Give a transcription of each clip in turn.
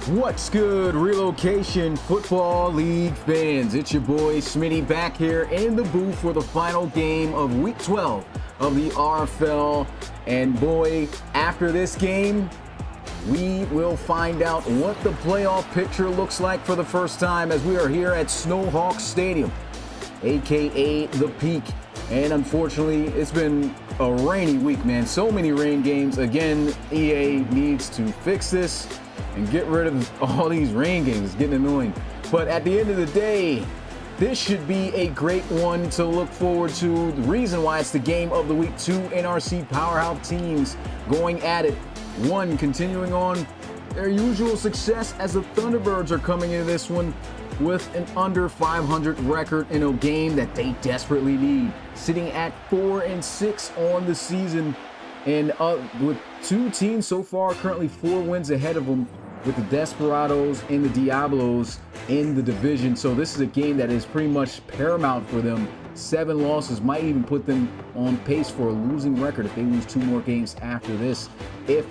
What's good, Relocation Football League fans? It's your boy Smitty back here in the booth for the final game of Week 12 of the RFL. And boy, after this game, we will find out what the playoff picture looks like for the first time as we are here at Snowhawks Stadium, aka The Peak. And unfortunately, it's been a rainy week, man. So many rain games. Again, EA needs to fix this and get rid of all these rain games. It's getting annoying. But at the end of the day, this should be a great one to look forward to. The reason why it's the game of the week, two NRC powerhouse teams going at it. One continuing on their usual success as the Thunderbirds are coming into this one with an under 500 record in a game that they desperately need. Sitting at 4-6 on the season, and with two teams so far currently 4 wins ahead of them, with the Desperados and the Diablos in the division. So this is a game that is pretty much paramount for them. 7 losses might even put them on pace for a losing record if they lose 2 more games after this, if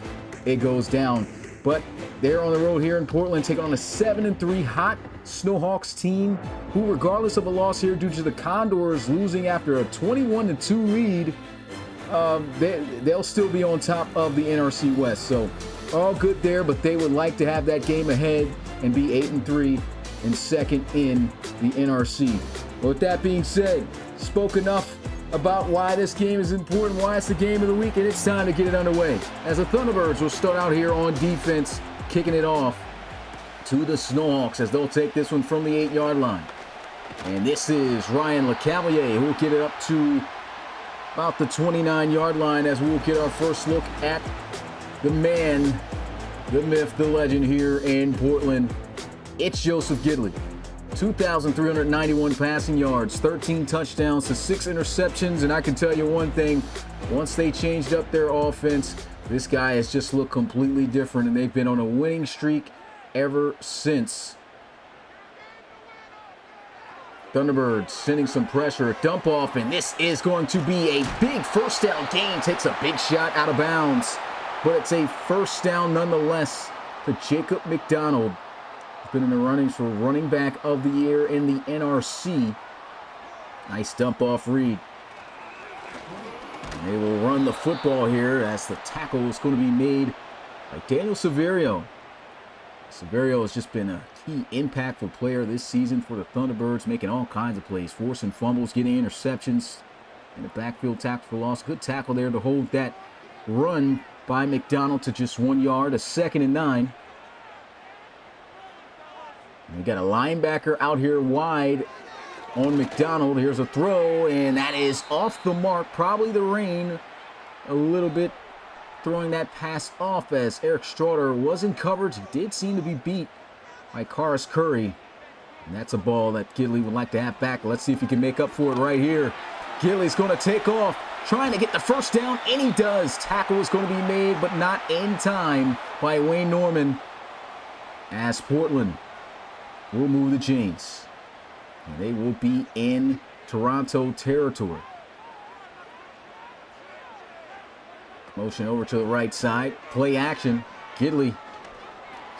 it goes down. But they're on the road here in Portland, taking on a 7-3 hot Snowhawks team, who, regardless of a loss here due to the Condors losing after a 21-2 lead, they'll still be on top of the NRC West. So all good there, but they would like to have that game ahead and be 8-3 and second in the NRC. But with that being said, spoke enough about why this game is important, why it's the game of the week, and it's time to get it underway. As the Thunderbirds will start out here on defense, kicking it off to the Snowhawks as they'll take this one from the 8-yard line. And this is Ryan LeCavalier who will get it up to about the 29-yard line as we'll get our first look at the man, the myth, the legend here in Portland. It's Joseph Gidley. 2,391 passing yards, 13 touchdowns to 6 interceptions, and I can tell you one thing, once they changed up their offense, this guy has just looked completely different, and they've been on a winning streak ever since. Thunderbirds sending some pressure, dump off, and this is going to be a big first down gain. Takes a big shot out of bounds, but it's a first down nonetheless to Jacob McDonald. He's been in the runnings for running back of the year in the NRC. Nice dump off read. And they will run the football here as the tackle is going to be made by Daniel Severio. Severio has just been a key impactful player this season for the Thunderbirds, making all kinds of plays, forcing fumbles, getting interceptions, and a backfield tackle for loss. Good tackle there to hold that run by McDonald to just 1 yard, a 2nd and 9. And we got a linebacker out here wide on McDonald. Here's a throw, and that is off the mark. Probably the rain a little bit throwing that pass off as Eric Straughter was in coverage. He did seem to be beat by Karis Curry. And that's a ball that Gidley would like to have back. Let's see if he can make up for it right here. Gidley's going to take off, trying to get the first down, and he does. Tackle is going to be made, but not in time by Wayne Norman, as Portland will move the chains. And they will be in Toronto territory. Motion over to the right side. Play action. Gidley.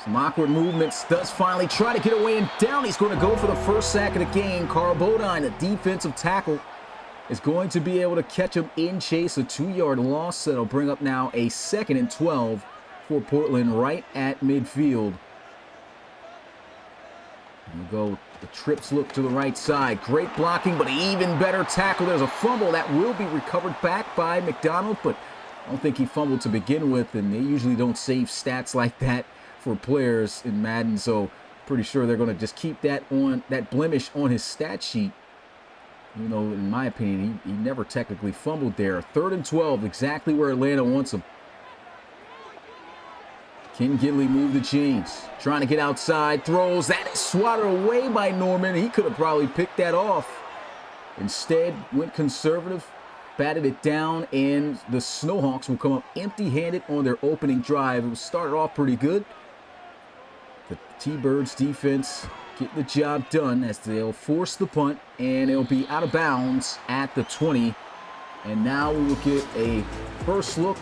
Some awkward movements. Does finally try to get away and down. He's going to go for the first sack of the game. Carl Bodine, a defensive tackle, is going to be able to catch him in chase. A 2-yard loss that'll bring up now a 2nd and 12 for Portland right at midfield. And we'll go the trips look to the right side. Great blocking, but an even better tackle. There's a fumble that will be recovered back by McDonald, but I don't think he fumbled to begin with, and they usually don't save stats like that for players in Madden, so pretty sure they're going to just keep that blemish on his stat sheet. You know, in my opinion, he never technically fumbled there. 3rd and 12, exactly where Atlanta wants him. Can Gidley move the chains? Trying to get outside, throws. That is swatted away by Norman. He could have probably picked that off. Instead, went conservative, batted it down, and the Snowhawks will come up empty-handed on their opening drive. It was started off pretty good. The T-Birds defense getting the job done as they'll force the punt, and it'll be out of bounds at the 20. And now we will get a first look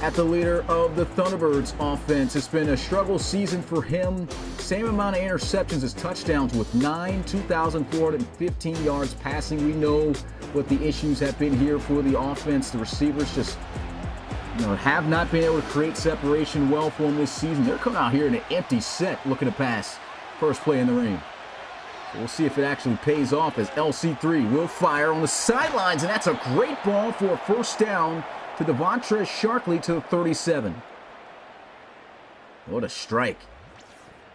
at the leader of the Thunderbirds offense. It's been a struggle season for him. Same amount of interceptions as touchdowns with 9, 2,415 yards passing. We know what the issues have been here for the offense. The receivers just have not been able to create separation well for them this season. They're coming out here in an empty set looking to pass. First play in the rain. So we'll see if it actually pays off as LC3 will fire on the sidelines, and that's a great ball for a first down to Devontrez Sharkley to the 37. What a strike.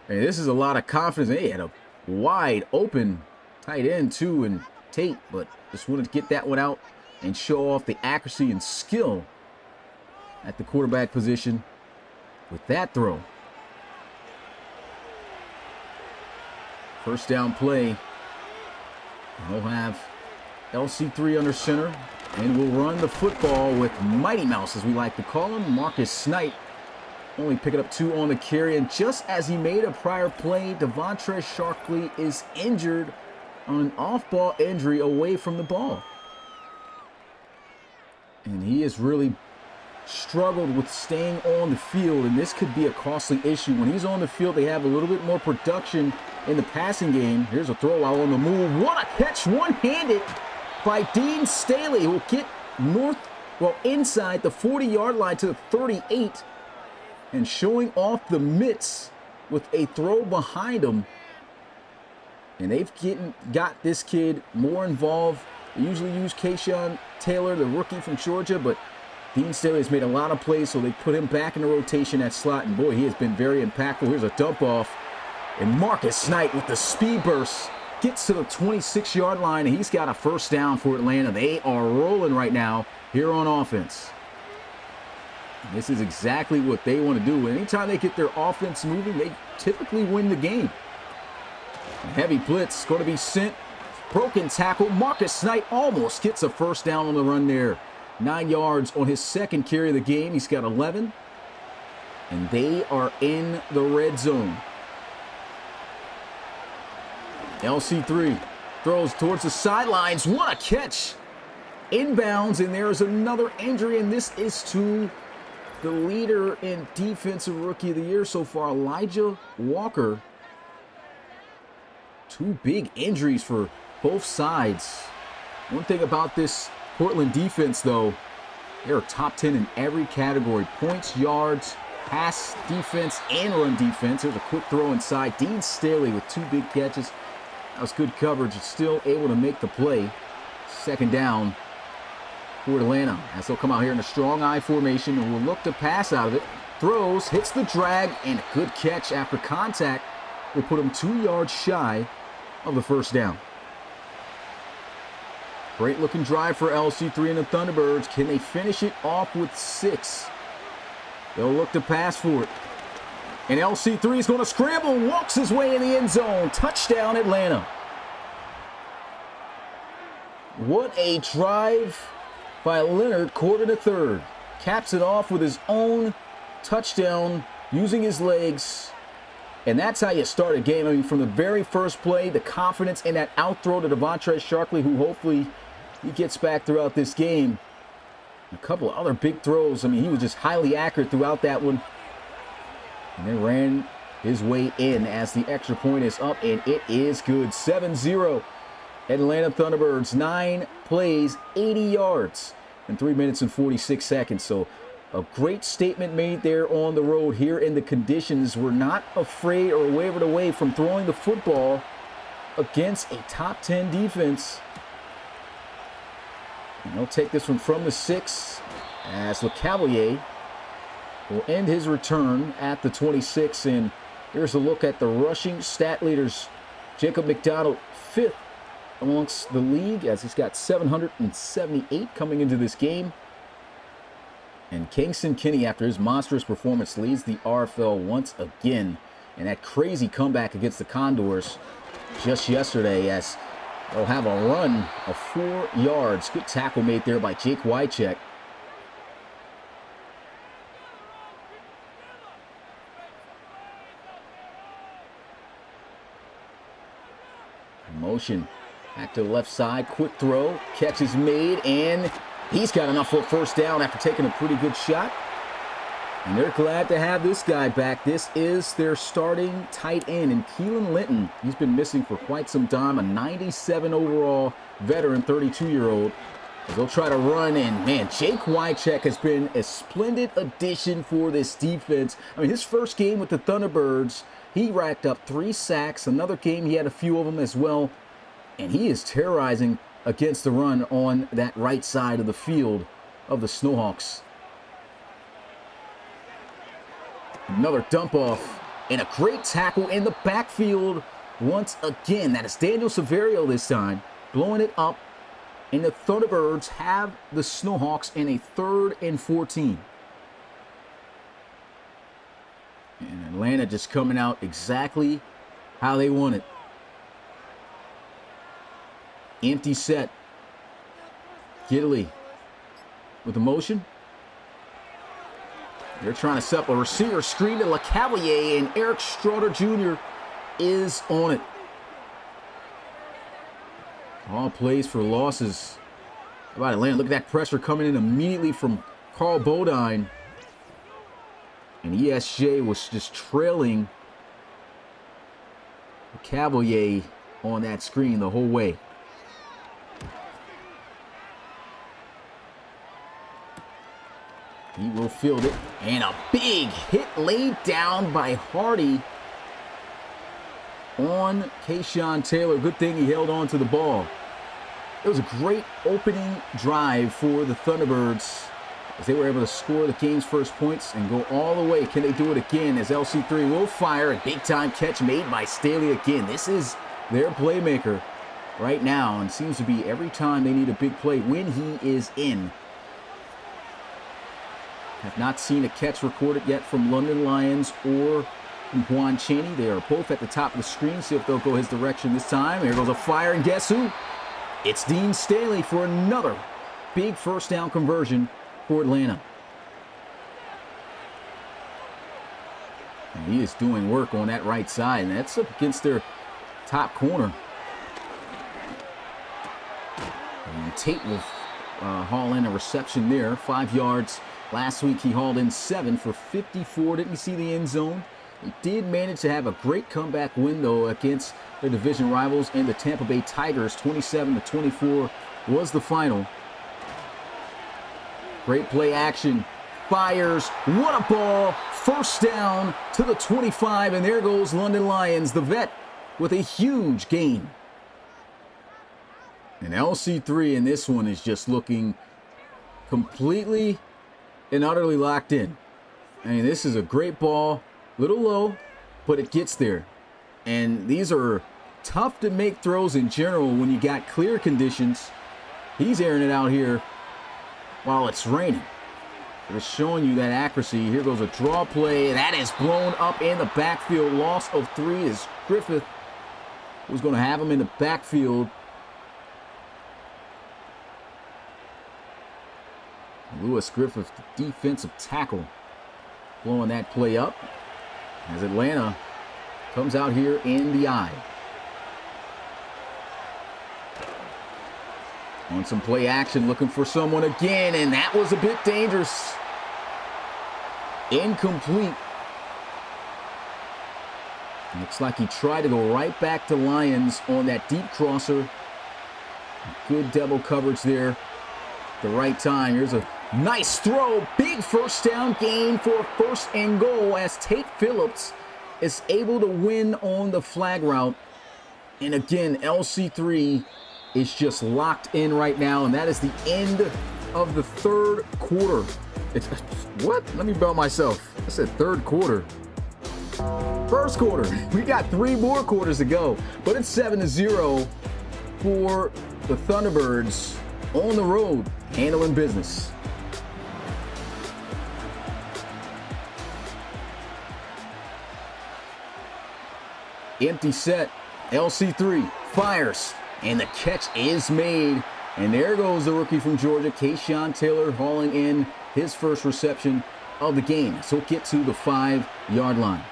And this is a lot of confidence. They had a wide open tight end too and Tate, but just wanted to get that one out and show off the accuracy and skill at the quarterback position with that throw. First down play. And we'll have LC3 under center. And we'll run the football with Mighty Mouse, as we like to call him. Marcus Snipe only picking up 2 on the carry. And just as he made a prior play, Devontrez Sharkley is injured on an off-ball injury away from the ball. And he has really struggled with staying on the field, and this could be a costly issue. When he's on the field, they have a little bit more production in the passing game. Here's a throw out on the move. What a catch, one-handed by Dean Staley, who will get inside the 40-yard line to the 38, and showing off the mitts with a throw behind him. And they've got this kid more involved. They usually use Kayshawn Taylor, the rookie from Georgia, but Dean Staley has made a lot of plays, so they put him back in the rotation at slot, and boy, he has been very impactful. Here's a dump off, and Marcus Snipe with the speed burst gets to the 26-yard line, and he's got a first down for Atlanta. They are rolling right now here on offense. This is exactly what they want to do. Anytime they get their offense moving, they typically win the game. A heavy blitz going to be sent. Broken tackle. Marcus Snipe almost gets a first down on the run there. 9 yards on his second carry of the game. He's got 11. And they are in the red zone. LC3 throws towards the sidelines. What a catch. Inbounds, and there's another injury, and this is to the leader in Defensive Rookie of the Year so far, Elijah Walker. 2 big injuries for both sides. One thing about this Portland defense, though, they're top 10 in every category. Points, yards, pass defense, and run defense. There's a quick throw inside. Dean Staley with 2 big catches. That was good coverage. Still able to make the play. Second down for Atlanta, as they'll come out here in a strong I formation and will look to pass out of it. Throws, hits the drag, and a good catch after contact will put him 2 yards shy of the first down. Great looking drive for LC3 and the Thunderbirds. Can they finish it off with 6? They'll look to pass for it. And LC3 is going to scramble, walks his way in the end zone. Touchdown, Atlanta. What a drive by Leonard, quarter to third. Caps it off with his own touchdown using his legs. And that's how you start a game. I mean, from the very first play, the confidence in that out throw to Devontrez Sharkley, who hopefully he gets back throughout this game. A couple of other big throws. I mean, he was just highly accurate throughout that one. And then ran his way in as the extra point is up, and it is good. 7-0. Atlanta Thunderbirds, 9 plays, 80 yards in 3 minutes and 46 seconds. So a great statement made there on the road here in the conditions. We're not afraid or wavered away from throwing the football against a top 10 defense. And they'll take this one from the 6 as LeCavalier will end his return at the 26. And here's a look at the rushing stat leaders. Jacob McDonald, 5th amongst the league, as he's got 778 coming into this game. And Kingston Kinney, after his monstrous performance, leads the RFL once again. And that crazy comeback against the Condors just yesterday, as they'll have a run of 4 yards. Good tackle made there by Jake Wycheck. Motion back to the left side, quick throw, catch is made, and he's got enough for a first down after taking a pretty good shot. And they're glad to have this guy back. This is their starting tight end, and Keelan Linton. He's been missing for quite some time, a 97 overall veteran, 32-year-old. As they'll try to run, and man, Jake Wycheck has been a splendid addition for this defense. I mean, his first game with the Thunderbirds, he racked up 3 sacks. Another game, he had a few of them as well. And he is terrorizing against the run on that right side of the field of the Snowhawks. Another dump off and a great tackle in the backfield once again. That is Daniel Severio this time, blowing it up. And the Thunderbirds have the Snowhawks in a 3rd and 14. And Atlanta just coming out exactly how they want it. Empty set. Gidley with the motion. They're trying to set up a receiver screen to LeCavalier, and Eric Stroder Jr. is on it. All plays for losses. How about Atlanta? Look at that pressure coming in immediately from Carl Bodine. And ESJ was just trailing LeCavalier on that screen the whole way. He will field it. And a big hit laid down by Hardy on Kayshawn Taylor. Good thing he held on to the ball. It was a great opening drive for the Thunderbirds as they were able to score the game's first points and go all the way. Can they do it again as LC3 will fire a big-time catch made by Staley again. This is their playmaker right now, and seems to be every time they need a big play when he is in. Have not seen a catch recorded yet from London Lions or from Juan Chaney. They are both at the top of the screen. See if they'll go his direction this time. Here goes a fire, and guess who? It's Dean Staley for another big first down conversion for Atlanta. And he is doing work on that right side, and that's up against their top corner. And Tate will haul in a reception there, 5 yards. Last week he hauled in 7 for 54. Didn't see the end zone. He did manage to have a great comeback win, though, against their division rivals and the Tampa Bay Tigers. 27-24 was the final. Great play action. Fires. What a ball. First down to the 25, and there goes London Lions, the vet, with a huge gain. And LC3 in this one is just looking completely and utterly locked in. I mean, this is a great ball. Little low, but it gets there. And these are tough to make throws in general when you got clear conditions. He's airing it out here while it's raining. Just showing you that accuracy. Here goes a draw play. That is blown up in the backfield. Loss of 3 is Griffith, who's going to have him in the backfield. Lewis Griffith, the defensive tackle, blowing that play up as Atlanta comes out here in the eye. On some play action, looking for someone again, and that was a bit dangerous. Incomplete. Looks like he tried to go right back to Lions on that deep crosser. Good double coverage there at the right time. Here's a nice throw. Big first down gain for 1st and goal as Tate Phillips is able to win on the flag route. And again, LC3 is just locked in right now, and that is the end of the 3rd quarter. What? Let me bell myself. I said 3rd quarter. 1st quarter. We got 3 more quarters to go, but it's 7-0 for the Thunderbirds on the road, handling business. Empty set. LC3 fires, and the catch is made. And there goes the rookie from Georgia, Kayshawn Taylor, hauling in his first reception of the game. So get to the 5-yard line.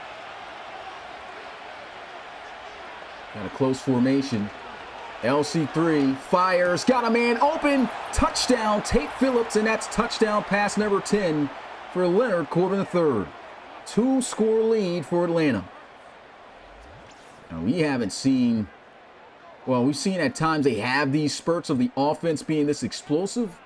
Got a close formation. LC3 fires, got a man open, touchdown, Tate Phillips, and that's touchdown pass number 10 for Leonard Corbin III. 2-score lead for Atlanta. Now, we haven't seen, well, we've seen at times they have these spurts of the offense being this explosive,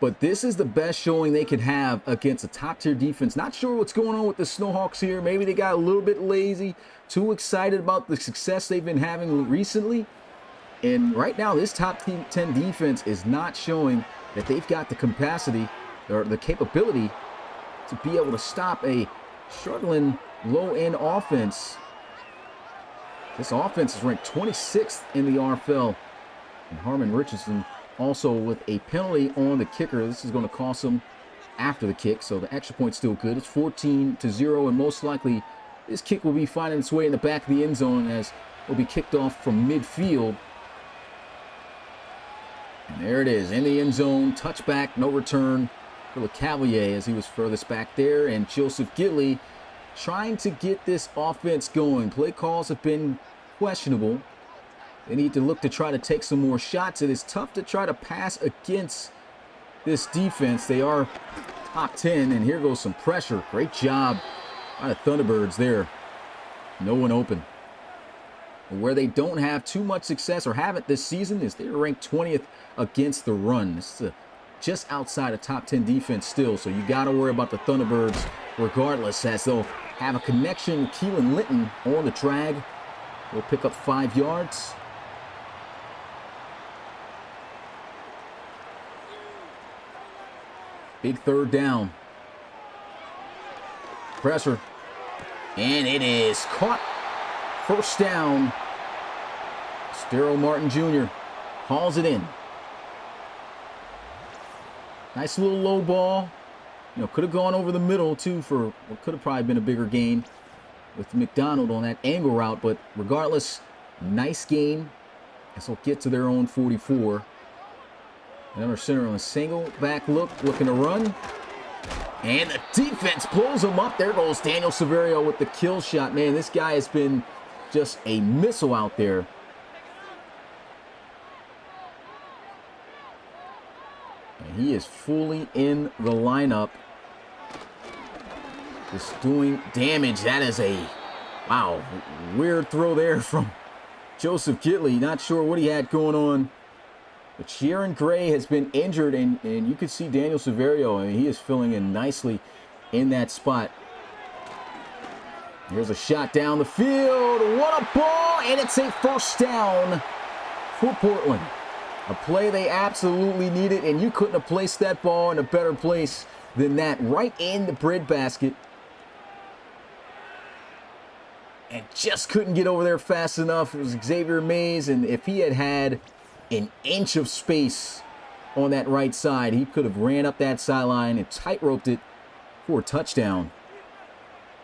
but this is the best showing they could have against a top-tier defense. Not sure what's going on with the Snowhawks here. Maybe they got a little bit lazy, too excited about the success they've been having recently. And right now, this top 10 defense is not showing that they've got the capacity or the capability to be able to stop a struggling low-end offense. This offense is ranked 26th in the RFL. And Harmon Richardson also with a penalty on the kicker. This is going to cost him after the kick, so the extra point's still good. It's 14-0, and most likely this kick will be finding its way in the back of the end zone as it will be kicked off from midfield. And there it is, in the end zone, touchback, no return for LeCavalier as he was furthest back there, and Joseph Gidley trying to get this offense going. Play calls have been questionable. They need to look to try to take some more shots. It is tough to try to pass against this defense. They are top 10, and here goes some pressure. Great job by the Thunderbirds there. No one open. Where they don't have too much success or haven't this season is they're ranked 20th against the run. This is just outside of top 10 defense still, so you got to worry about the Thunderbirds regardless, as they'll have a connection with Keelan Linton on the drag. We'll pick up 5 yards. Big third down. Pressure. And it is caught. First down. Darryl Martin Jr. hauls it in. Nice little low ball. You know, could have gone over the middle too for what could have probably been a bigger gain with McDonald on that angle route. But regardless, nice gain. As they'll get to their own 44. And under center on a single back look, looking to run. And the defense pulls him up. There goes Daniel Severio with the kill shot. Man, this guy has been just a missile out there. And he is fully in the lineup. Just doing damage. That is a, wow, weird throw there from Joseph Gidley. Not sure what he had going on. But Sharon Gray has been injured, and you can see Daniel Severio. I mean, he is filling in nicely in that spot. Here's a shot down the field. What a ball! And it's a first down for Portland. A play they absolutely needed, and you couldn't have placed that ball in a better place than that. Right in the breadbasket. And just couldn't get over there fast enough. It was Xavier Mays, and if he had had an inch of space on that right side, he could have ran up that sideline and tight-roped it for a touchdown.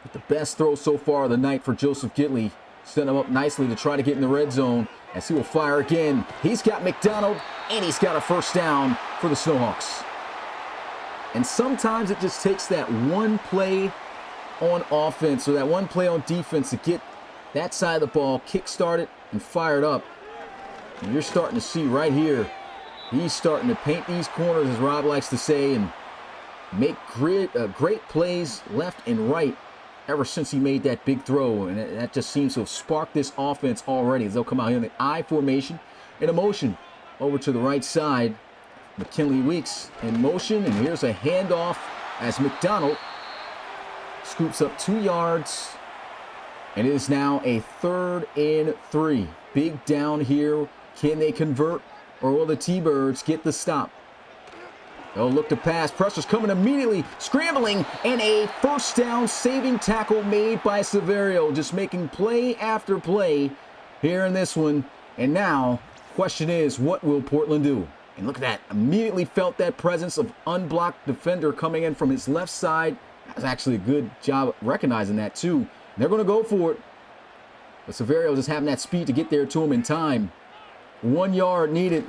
But the best throw so far of the night for Joseph Gidley. Set him up nicely to try to get in the red zone as he will fire again. He's got McDonald, and he's got a first down for the Snowhawks. And sometimes it just takes that one play on offense or that one play on defense to get that side of the ball kick-started and fired up. And you're starting to see right here, he's starting to paint these corners, as Rob likes to say, and make great plays left and right ever since he made that big throw. And that just seems to have sparked this offense already as they'll come out here in the I formation in a motion over to the right side. McKinley Weeks in motion, and here's a handoff as McDonald scoops up 2 yards. And it is now a 3rd and 3. Big down here. Can they convert, or will the T-Birds get the stop? They'll look to pass. Pressure's coming immediately. Scrambling, and a first down saving tackle made by Severio. Just making play after play here in this one. And now, question is, what will Portland do? And look at that. Immediately felt that presence of unblocked defender coming in from his left side. That was actually a good job recognizing that, too. They're going to go for it. But Severio just having that speed to get there to him in time. 1 yard needed.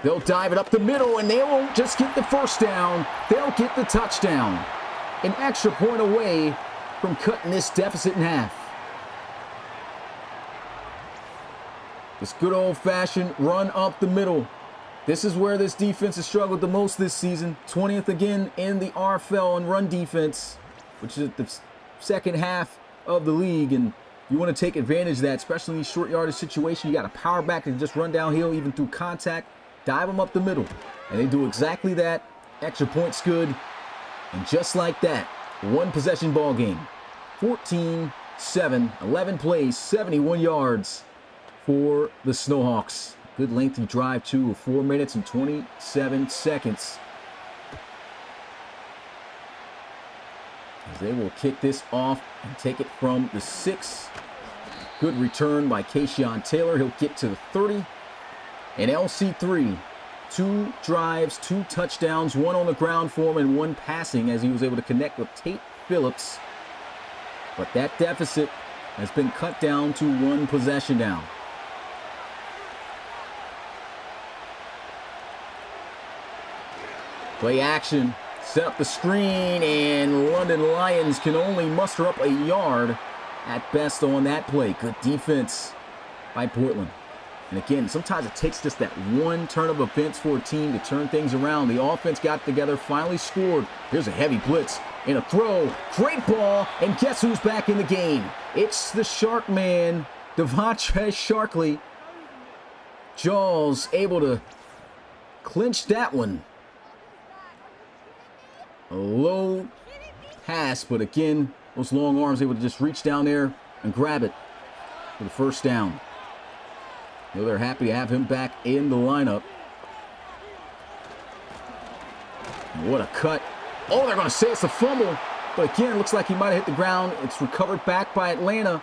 They'll dive it up the middle, and they won't just get the first down. They'll get the touchdown. An extra point away from cutting this deficit in half. This good old-fashioned run up the middle. This is where this defense has struggled the most this season. 20th again in the RFL in run defense, which is the second half of the league. And you want to take advantage of that, especially in these short yardage situations. You got to power back and just run downhill, even through contact. Dive them up the middle. And they do exactly that. Extra points good. And just like that, one possession ball game. 14-7, 11 plays, 71 yards for the Snowhawks. Good lengthy drive, too, of 4 minutes and 27 seconds. As they will kick this off and take it from the 6. Good return by Kayshawn Taylor. He'll get to the 30. And LC3, 2 drives, 2 touchdowns, 1 on the ground for him and 1 passing as he was able to connect with Tate Phillips. But that deficit has been cut down to 1 possession now. Play action, set up the screen, and London Lions can only muster up a yard at best on that play. Good defense by Portland. And again, sometimes it takes just that one turn of events for a team to turn things around. The offense got together, finally scored. Here's a heavy blitz and a throw. Great ball, and guess who's back in the game? It's the Shark Man, Devontre Sharkley. Jaws able to clinch that one. A low pass, but again, those long arms able to just reach down there and grab it for the first down. You know, they're happy to have him back in the lineup. What a cut. Oh, they're going to say it's a fumble. But again, it looks like he might have hit the ground. It's recovered back by Atlanta.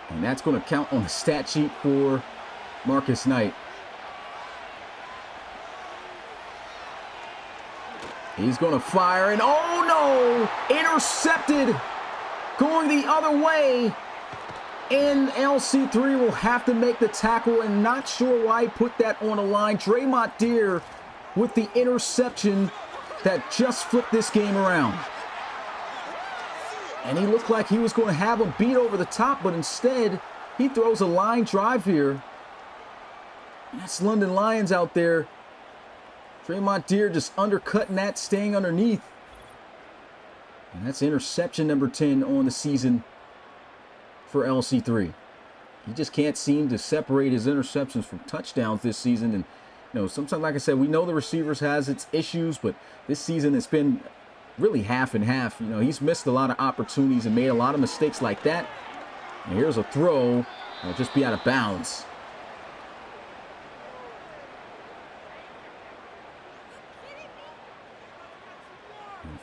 And that's going to count on the stat sheet for Marcus Knight. He's going to fire, and oh no! Intercepted! Going the other way. And LC3 will have to make the tackle, and not sure why he put that on the line. Draymond Deere with the interception that just flipped this game around. And he looked like he was going to have him beat over the top, but instead, he throws a line drive here. And that's London Lions out there. Draymond Deere just undercutting that, staying underneath. And that's interception number 10 on the season for LC3. He just can't seem to separate his interceptions from touchdowns this season. And, you know, sometimes, like I said, we know the receivers has its issues, but this season it's been really half and half. You know, he's missed a lot of opportunities and made a lot of mistakes like that. And here's a throw. It'll just be out of bounds.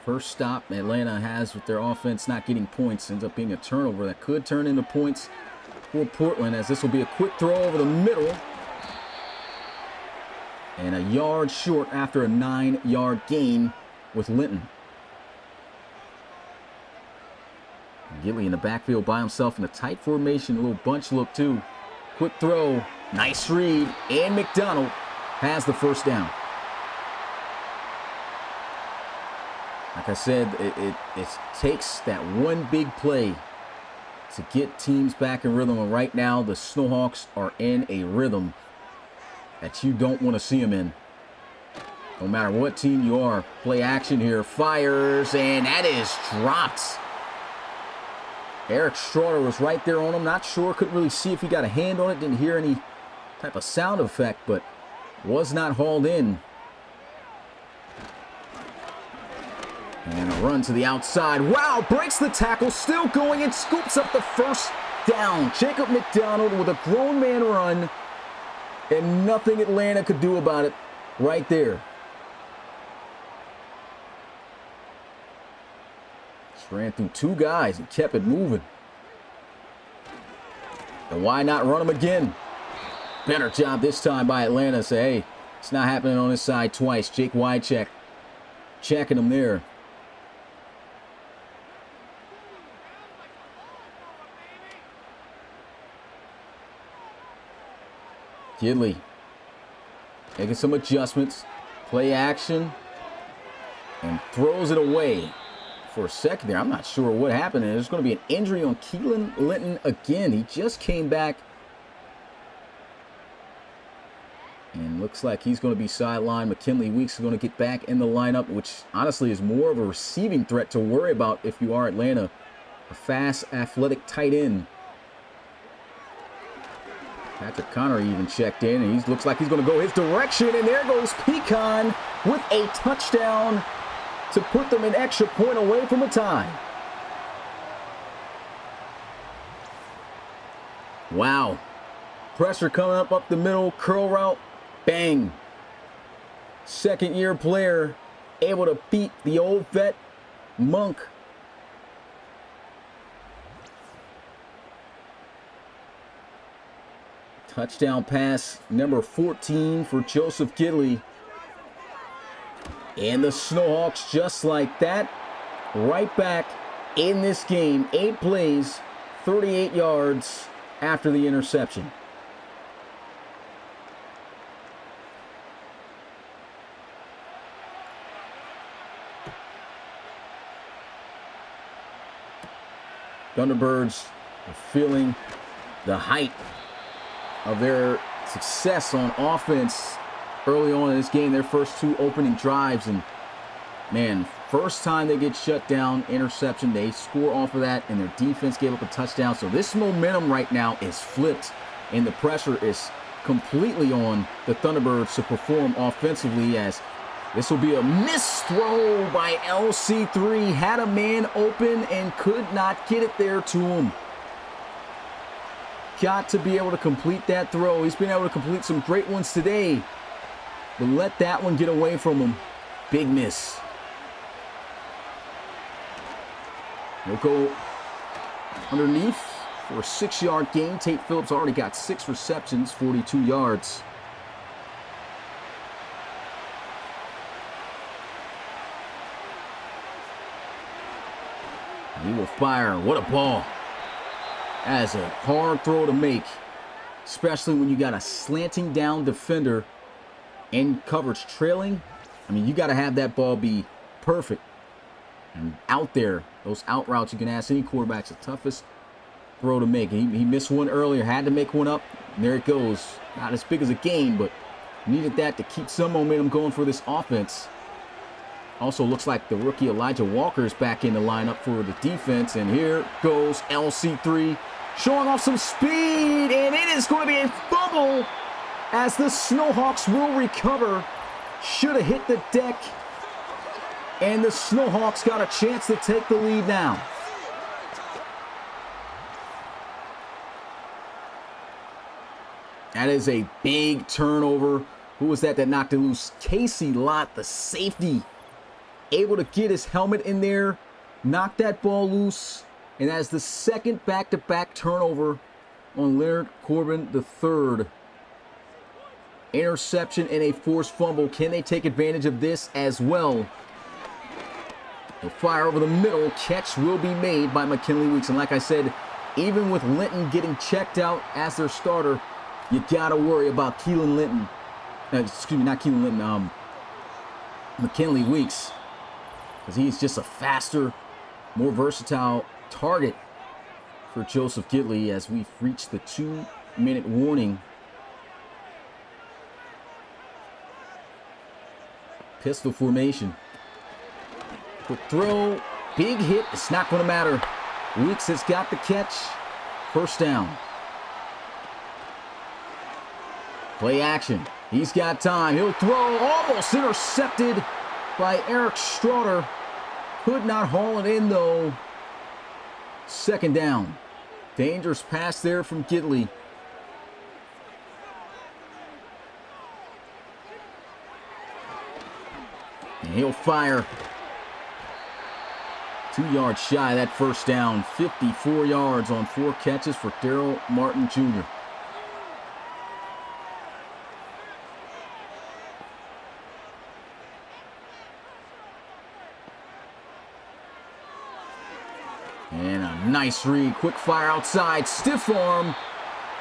First stop Atlanta has with their offense not getting points ends up being a turnover that could turn into points for Portland, as this will be a quick throw over the middle. And a yard short after a 9-yard gain with Linton. Gilly in the backfield by himself in a tight formation, a little bunch look too. Quick throw, nice read, and McDonald has the first down. Like I said, it takes that one big play to get teams back in rhythm. And right now, the Snowhawks are in a rhythm that you don't want to see them in. No matter what team you are. Play action here. Fires, and that is dropped. Eric Straughter was right there on him. Not sure. Couldn't really see if he got a hand on it. Didn't hear any type of sound effect, but was not hauled in. And a run to the outside. Wow, breaks the tackle, still going and scoops up the first down. Jacob McDonald with a grown man run, and nothing Atlanta could do about it right there. Just ran through 2 guys and kept it moving. And why not run them again? Better job this time by Atlanta. Say, hey, it's not happening on this side twice. Jake Wycheck checking him there. Gidley making some adjustments, play action, and throws it away for a second there. I'm not sure what happened. There's going to be an injury on Keelan Linton again. He just came back Looks like he's going to be sidelined. McKinley Weeks is going to get back in the lineup, which honestly is more of a receiving threat to worry about if you are Atlanta. A fast, athletic tight end. Patrick Connor even checked in, and he looks like he's going to go his direction, and there goes Pecan with a touchdown to put them an extra point away from a tie. Wow. Pressure coming up the middle, curl route, bang. Second-year player able to beat the old vet, Monk. Touchdown pass number 14 for Joseph Gidley. And the Snowhawks, just like that, right back in this game. 8 plays, 38 yards after the interception. Thunderbirds are feeling the height of their success on offense early on in this game. Their first 2 opening drives, and man, first time they get shut down, interception, they score off of that, and their defense gave up a touchdown. So this momentum right now is flipped, and the pressure is completely on the Thunderbirds to perform offensively, as this will be a missed throw by LC3. Had a man open and could not get it there to him. Got to be able to complete that throw. He's been able to complete some great ones today, but let that one get away from him. Big miss. He'll go underneath for a 6-yard gain. Tate Phillips already got 6 receptions, 42 yards. He will fire. What a ball. That is a hard throw to make, especially when you got a slanting down defender in coverage trailing. I mean, you got to have that ball be perfect. And out there, those out routes, you can ask any quarterback, the toughest throw to make. He missed one earlier, had to make one up, and there it goes. Not as big as a gain, but needed that to keep some momentum going for this offense. Also looks like the rookie Elijah Walker is back in the lineup for the defense. And here goes LC3 showing off some speed. And it is going to be a fumble as the Snowhawks will recover. Should have hit the deck. And the Snowhawks got a chance to take the lead now. That is a big turnover. Who was that knocked it loose? Casey Lott, the safety, able to get his helmet in there, knock that ball loose, and that is the second back-to-back turnover on Leonard Corbin III. Interception and a forced fumble. Can they take advantage of this as well? The fire over the middle. Catch will be made by McKinley Weeks. And like I said, even with Linton getting checked out as their starter, you got to worry about Keelan Linton. Excuse me, not Keelan Linton. McKinley Weeks. Because he's just a faster, more versatile target for Joseph Gidley as we've reached the 2-minute warning. Pistol formation. Quick throw, big hit. It's not going to matter. Weeks has got the catch. First down. Play action. He's got time. He'll throw. Almost intercepted by Eric Straughter. Could not haul it in, though. Second down. Dangerous pass there from Gidley. And he'll fire. 2 yards shy of that first down. 54 yards on 4 catches for Daryl Martin Jr. And a nice read. Quick fire outside. Stiff arm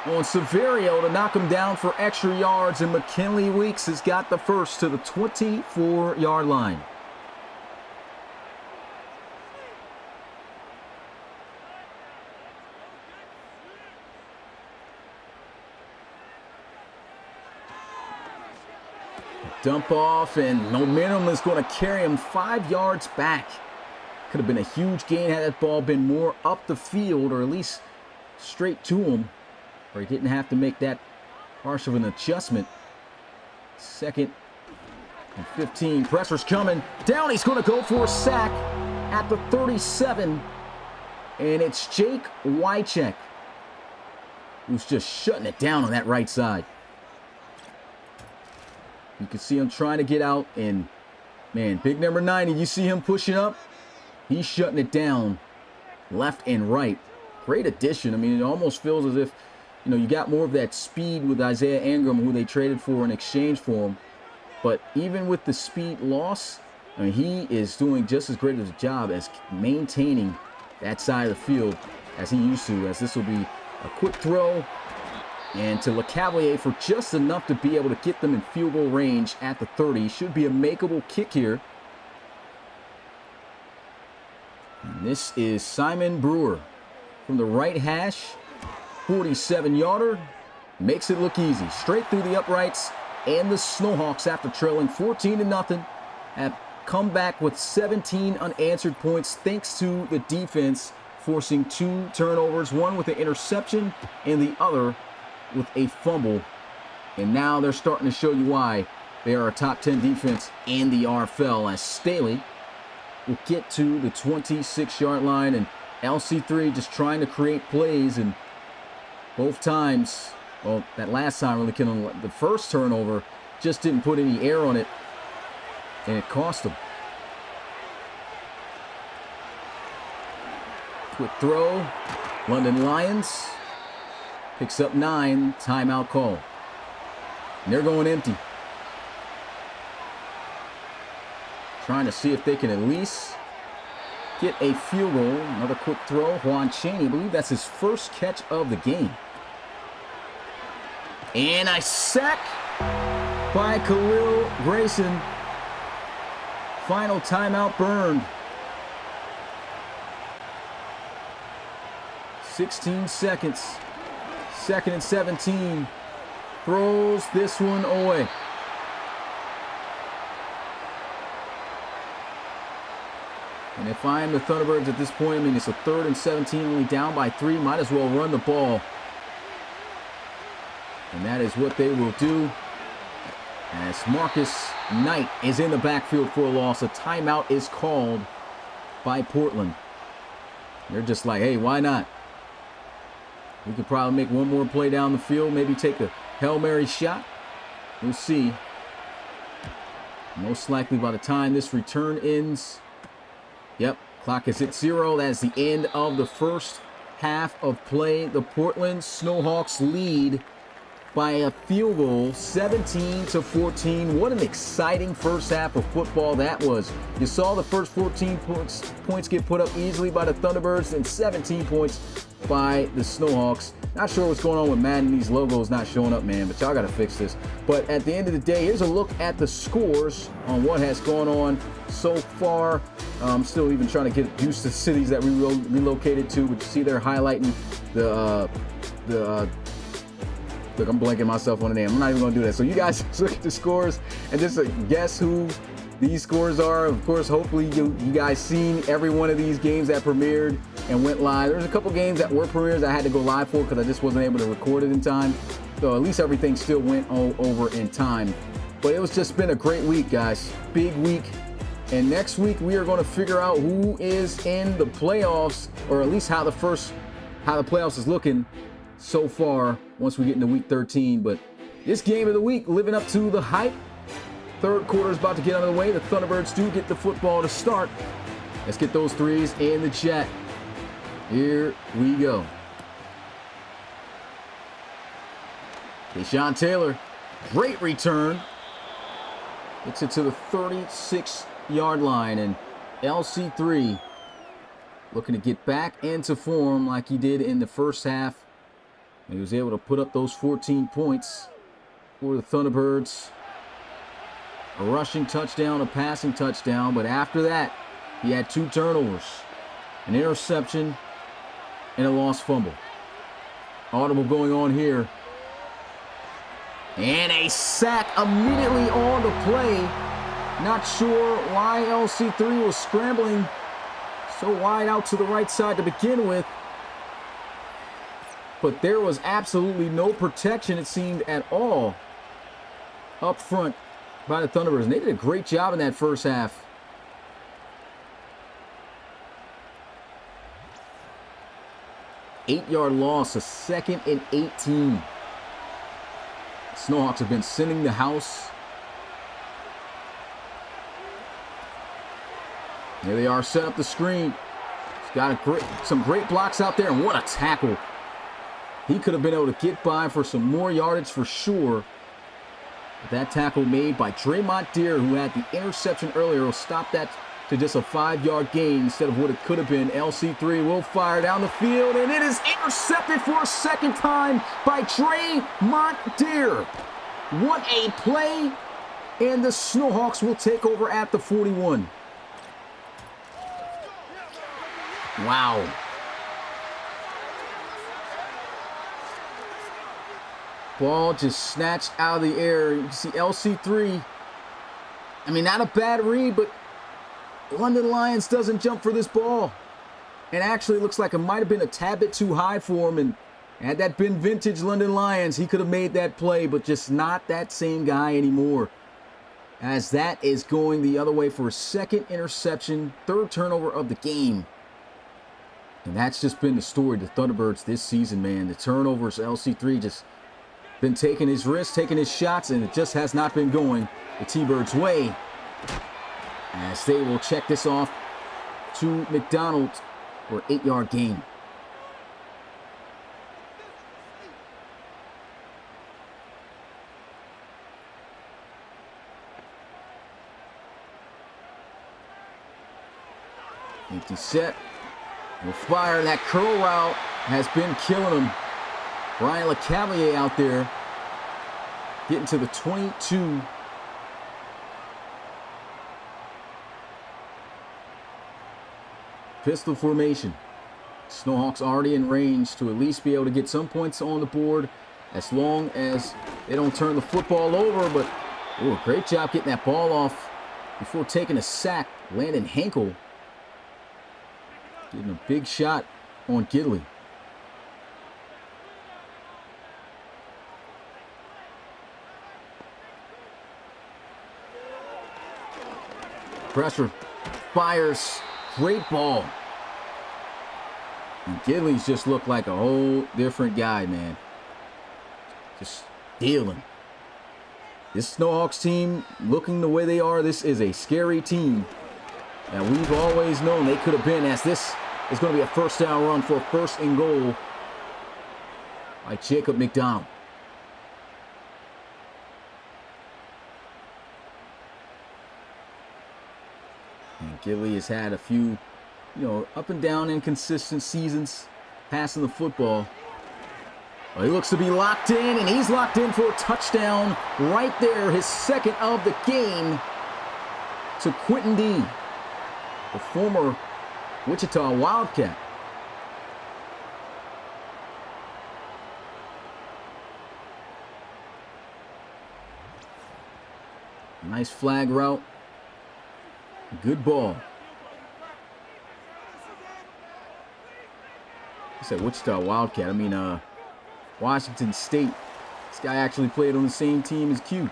on Severio to knock him down for extra yards. And McKinley Weeks has got the first to the 24-yard line. Dump off, and momentum is going to carry him 5 yards back. Could have been a huge gain had that ball been more up the field, or at least straight to him, where he didn't have to make that harsh of an adjustment. 2nd and 15. Pressure's coming. Down. He's going to go for a sack at the 37. And it's Jake Wycheck who's just shutting it down on that right side. You can see him trying to get out. And, man, big number 90. You see him pushing up? He's shutting it down left and right. Great addition. I mean, it almost feels as if, you know, you got more of that speed with Isaiah Ingram, who they traded for in exchange for him. But even with the speed loss, I mean, he is doing just as great of a job as maintaining that side of the field as he used to, as this will be a quick throw and to LeCavalier for just enough to be able to get them in field goal range at the 30. Should be a makeable kick here. And this is Simon Brewer from the right hash. 47-yarder. Makes it look easy. Straight through the uprights. And the Snowhawks, after trailing 14-0, have come back with 17 unanswered points thanks to the defense forcing 2 turnovers, one with an interception and the other with a fumble. And now they're starting to show you why they are a top 10 defense in the RFL, as Staley will get to the 26-yard line, and LC3 just trying to create plays, and both times, well, that last time really killing the first turnover, just didn't put any air on it, and it cost them. Quick throw. London Lions picks up 9. Timeout call. And they're going empty. Trying to see if they can at least get a field goal. Another quick throw. Juan Chaney, I believe that's his first catch of the game. And a sack by Khalil Grayson. Final timeout burned. 16 seconds. 2nd and 17. Throws this one away. And if I'm the Thunderbirds at this point, I mean, it's a 3rd and 17, only down by 3. Might as well run the ball. And that is what they will do, as Marcus Knight is in the backfield for a loss. A timeout is called by Portland. They're just like, hey, why not? We could probably make one more play down the field, maybe take a Hail Mary shot. We'll see. Most likely by the time this return ends, yep, clock is at 0. That's the end of the first half of play. The Portland Snowhawks lead by a field goal, 17-14. What an exciting first half of football that was. You saw the first 14 points get put up easily by the Thunderbirds, and 17 points by the Snowhawks. Not sure what's going on with Madden. These logos not showing up, man, but y'all got to fix this. But at the end of the day, here's a look at the scores on what has gone on so far. I'm still even trying to get used to cities that we relocated to, but you see they're highlighting look, I'm blanking myself on the name. I'm not even going to do that. So you guys look at the scores and just guess who these scores are. Of course, hopefully you guys seen every one of these games that premiered and went live. There's a couple games that were premieres I had to go live for because I just wasn't able to record it in time. So at least everything still went over in time. But it was just been a great week, guys. Big week. And next week we are going to figure out who is in the playoffs, or at least how the playoffs is looking so far once we get into week 13. But this game of the week, living up to the hype. Third quarter is about to get underway. The Thunderbirds do get the football to start. Let's get those threes in the chat. Here we go. Deshaun great return. Gets it to the 36-yard line, and LC3 looking to get back into form like he did in the first half. He was able to put up those 14 points for the Thunderbirds. A rushing touchdown, a passing touchdown, but after that, he had 2 turnovers, an interception, and a lost fumble. Audible going on here And a sack immediately on the play. Not sure why LC3 was scrambling so wide out to the right side to begin with. But there was absolutely no protection, it seemed, at all up front by the Thunderbirds. And they did a great job in that first half. Eight-yard loss, a 2nd and 18. Snowhawks have been sending the house. Here they are, set up the screen. He's got some great blocks out there, and what a tackle. He could have been able to get by for some more yardage for sure. But that tackle made by Draymond Deere, who had the interception earlier, will stop that to just a 5-yard gain instead of what it could have been. LC3 will fire down the field, and it is intercepted for a second time by Draymond Deere. What a play, and the Snowhawks will take over at the 41. Wow. Ball just snatched out of the air. You can see LC3. I mean, not a bad read, but London Lions doesn't jump for this ball. And actually, it looks like it might have been a tad bit too high for him. And had that been vintage London Lions, he could have made that play, but just not that same guy anymore. As that is going the other way for a second interception, 3rd turnover of the game. And that's just been the story of the Thunderbirds this season, man. The turnovers, LC3 just been taking his risks, taking his shots, and it just has not been going the T-Birds' way. As they will check this off to McDonald for an 8-yard gain. Empty set. Will fire. That curl route has been killing him. Brian LeCavalier out there getting to the 22. Pistol formation. Snowhawks already in range to at least be able to get some points on the board as long as they don't turn the football over. But ooh, great job getting that ball off before taking a sack. Landon Henkel getting a big shot on Gidley. Pressure, fires, great ball. And Gidley's just looked like a whole different guy, man. Just dealing. This Snowhawks team, looking the way they are, this is a scary team. And we've always known they could have been, as this is going to be a 1st down run for a 1st and goal by Jacob McDonald. And Gidley has had a few, up and down inconsistent seasons passing the football. Well, he looks to be locked in, and he's locked in for a touchdown right there, his 2nd of the game to Quentin D, the former Wichita Wildcat. Nice flag route. Good ball. I said Wichita Wildcat. I mean, Washington State. This guy actually played on the same team as Q.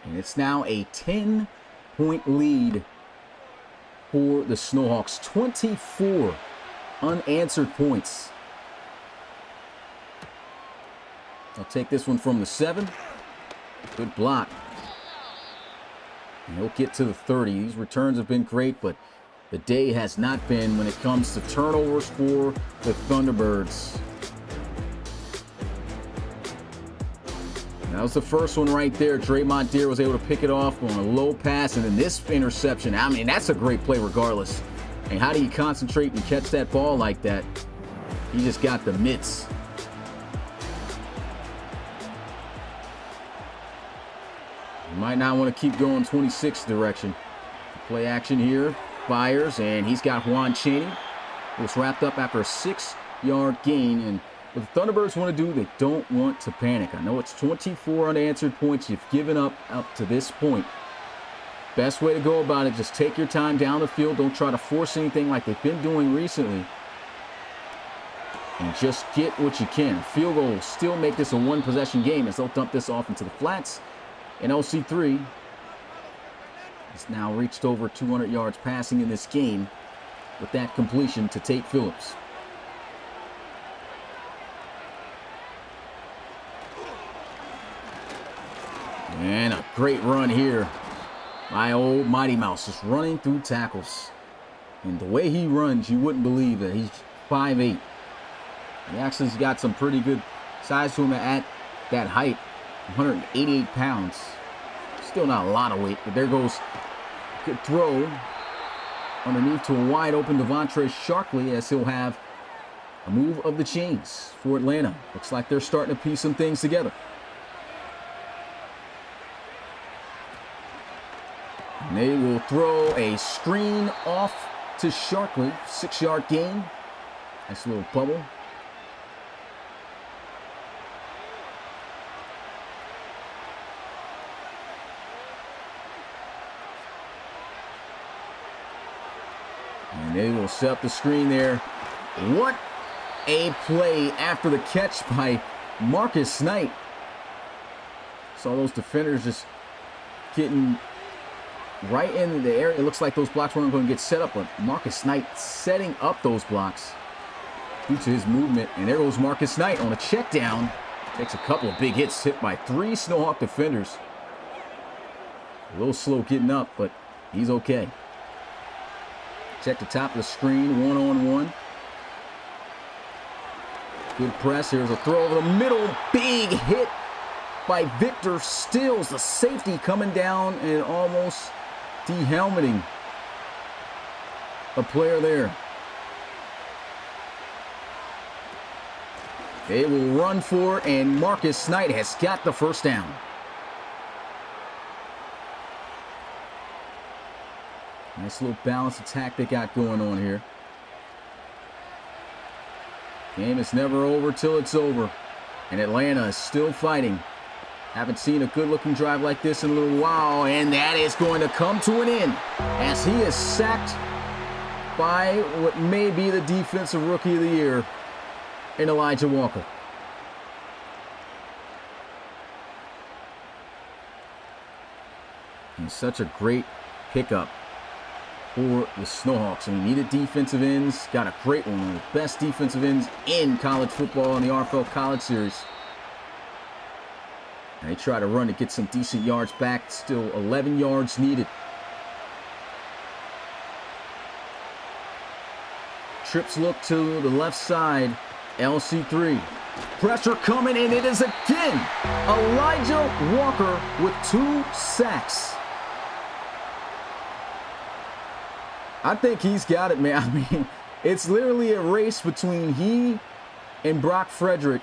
And it's now a 10-point lead for the Snowhawks. 24 unanswered points. I'll take this one from the 7. Good block. And he'll get to the 30. These returns have been great, but the day has not been when it comes to turnovers for the Thunderbirds. That was the first one right there. Draymond Deere was able to pick it off on a low pass, and then this interception. I mean, that's a great play regardless. And how do you concentrate and catch that ball like that? He just got the mitts. You might not want to keep going 26 direction. Play action here. Fires, and he's got Juan Chaney. It was wrapped up after a 6-yard gain, and What the Thunderbirds want to do, they don't want to panic. I know it's 24 unanswered points you've given up to this point. Best way to go about it, just take your time down the field. Don't try to force anything like they've been doing recently. And just get what you can. A field goal will still make this a one-possession game as they'll dump this off into the flats. And LC3 has now reached over 200 yards passing in this game with that completion to Tate Phillips. And a great run here by old Mighty Mouse, just running through tackles. And the way he runs, you wouldn't believe that he's 5'8". He actually's got some pretty good size to him at that height, 188 pounds. Still not a lot of weight, but there goes a good throw underneath to a wide open Devontre Sharkley as he'll have a move of the chains for Atlanta. Looks like they're starting to piece some things together. And they will throw a screen off to Sharkley, 6-yard gain. Nice little bubble. And they will set up the screen there. What a play after the catch by Marcus Knight. Saw those defenders just getting right in the area. It looks like those blocks weren't going to get set up, but Marcus Knight setting up those blocks due to his movement. And there goes Marcus Knight on a check down. Takes a couple of big hits, hit by 3 Snowhawk defenders. A little slow getting up, but he's okay. Check the top of the screen, one-on-one. Good press. Here's a throw over the middle. Big hit by Victor Stills, the safety, coming down and almost de-helmeting a player there. They will run for it, and Marcus Knight has got the first down. Nice little balanced attack they got going on here. Game is never over till it's over. And Atlanta is still fighting. Haven't seen a good-looking drive like this in a little while. And that is going to come to an end as he is sacked by what may be the Defensive Rookie of the Year in Elijah Walker. And such a great pickup for the Snowhawks. And we needed defensive ends. Got a great one of the best defensive ends in college football in the RFL College Series. And they try to run to get some decent yards back. Still 11 yards needed. Trips look to the left side. LC3. Pressure coming, and it is again Elijah Walker with 2 sacks. I think he's got it, man. I mean, it's literally a race between he and Brock Frederick.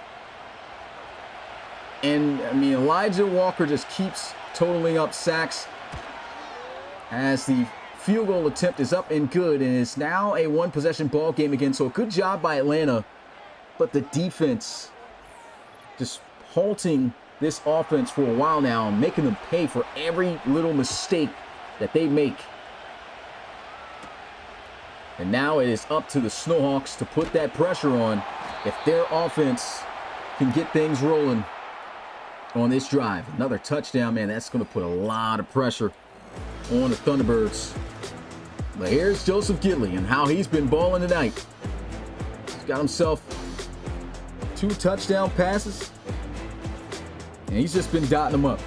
And, I mean, Elijah Walker just keeps totaling up sacks as the field goal attempt is up and good. And it's now a one-possession ball game again. So a good job by Atlanta. But the defense just halting this offense for a while now and making them pay for every little mistake that they make. And now it is up to the Snowhawks to put that pressure on if their offense can get things rolling on this drive. Another touchdown, man, that's going to put a lot of pressure on the Thunderbirds. But here's Joseph Gidley and how he's been balling tonight. He's got himself 2 touchdown passes, and he's just been dotting them up.